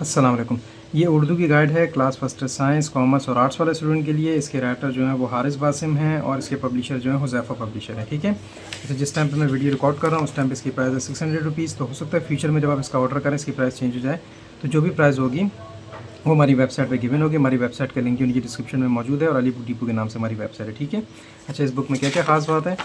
अस्सलाम वालेकुम। ये उर्दू की गाइड है क्लास फर्स्ट साइंस, कॉमर्स और आर्ट्स वाले स्टूडेंट के लिए। इसके राइटर जो हैं वो हारिस बासिम हैं और इसके पब्लिशर जो हैं हुज़ैफ़ा पब्लिशर है। ठीक है, तो जिस टाइम पे मैं वीडियो रिकॉर्ड कर रहा हूँ उस टाइम पे इसकी प्राइस है 600 रुपीज़। तो हो सकता है फ्यूचर में जब आप इसका ऑर्डर करें इसकी प्राइस चेंज हो जाए। तो जो भी प्राइस होगी वो हमारी वेबसाइट पे गिवन होगी। हमारी वेबसाइट का लिंक उनकी डिस्क्रिप्शन में मौजूद है और अली बुक डिपो के नाम से हमारी वेबसाइट है। ठीक है, अच्छा, इस बुक में क्या क्या खास बात है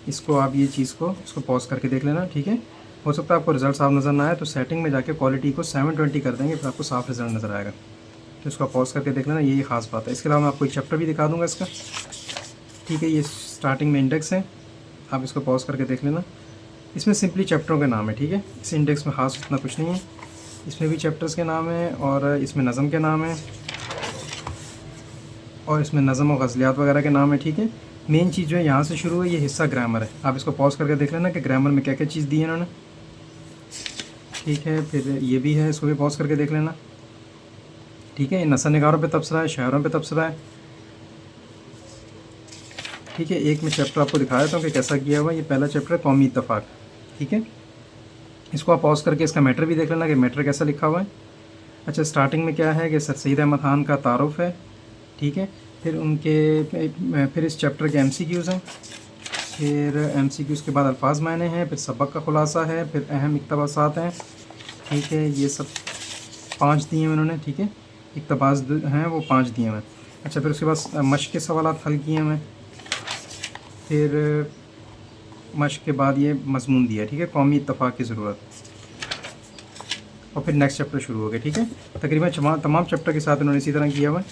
इसको आप ये चीज़ को इसको पॉज करके देख लेना। ठीक है, हो सकता है आपको रिज़ल्ट साफ नज़र ना आए तो सेटिंग में जाके क्वालिटी को 720 कर देंगे, फिर आपको साफ रिज़ल्ट नज़र आएगा। तो इसको पॉज करके देख लेना, यही खास बात है। इसके अलावा मैं आपको एक चैप्टर भी दिखा दूंगा इसका। ठीक है, ये स्टार्टिंग में इंडेक्स है, आप इसको पॉज करके देख लेना। इसमें सिंपली चैप्टरों के नाम है। ठीक है, इस इंडेक्स में खास उतना कुछ नहीं है। इसमें भी चैप्टर्स के नाम है और इसमें नज़म के नाम है और इसमें नज़म और गज़लियात वगैरह के नाम है। ठीक है, मेन चीज़ जो है यहाँ से शुरू है, ये हिस्सा ग्रामर है। आप इसको पॉज करके देख लेना कि ग्रामर में क्या क्या चीज़ दी है इन्होंने। ठीक है, फिर ये भी है, इसको भी पॉज करके देख लेना। ठीक है, ये नस्ल निगारों पे तबसरा है, शायरों पे तबसरा है। ठीक है, एक मैं चैप्टर आपको दिखा देता हूँ कि कैसा किया हुआ है। ये पहला चैप्टर है कौमी इत्तफाक। ठीक है, इसको आप पॉज करके इसका मैटर भी देख लेना कि मैटर कैसा लिखा हुआ है। अच्छा, स्टार्टिंग में क्या है कि सर सईद अहमद ख़ान का तारुफ है। ठीक है, फिर इस चैप्टर के MCQs हैं, फिर MCQs के बाद अल्फाज मायने हैं, फिर सबक का खुलासा है, फिर अहम इक़्तिबासात हैं। ठीक है, ये सब 5 दिए हैं उन्होंने। ठीक है, इक़्तिबास हैं वो 5 दिए हैं। अच्छा, फिर उसके बाद मश्क के सवालात हल किए हैं। फिर मश्क के बाद ये मज़मून दिया है। ठीक है, कौमी इत्तफाक की ज़रूरत, और फिर नेक्स्ट चैप्टर शुरू हो गया। ठीक है, तकरीबन तमाम चैप्टर के साथ इन्होंने इसी तरह किया हुआ है।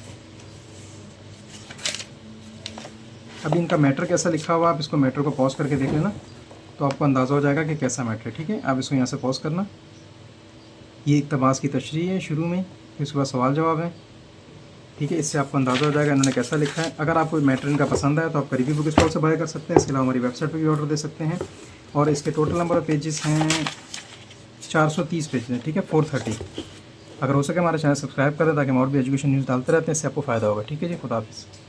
अभी इनका मैटर कैसा लिखा हुआ, आप इसको मैटर को पॉज करके देख लेना तो आपको अंदाज़ा हो जाएगा कि कैसा मैटर है। ठीक है, आप इसको यहाँ से पॉज करना। ये इक़्तिबास की तशरीह है शुरू में, फिर उसके बाद सवाल जवाब है। ठीक है, इससे आपको अंदाज़ा हो जाएगा इन्होंने कैसा लिखा है। अगर आपको मैटर इनका पसंद आए तो आप करीबी बुक स्टॉल से बाय कर सकते हैं। इसके अलावा हमारी वेबसाइट पर भी ऑर्डर दे सकते हैं। और इसके टोटल नंबर ऑफ़ पेजेस हैं 430 पेज हैं। ठीक है, 430। अगर हो सके हमारा चैनल सब्सक्राइब करें ताकि हम और भी एजुकेशन न्यूज़ डालते रहते हैं, इससे आपको फ़ायदा होगा। ठीक है जी, खुदा हाफ़िज़।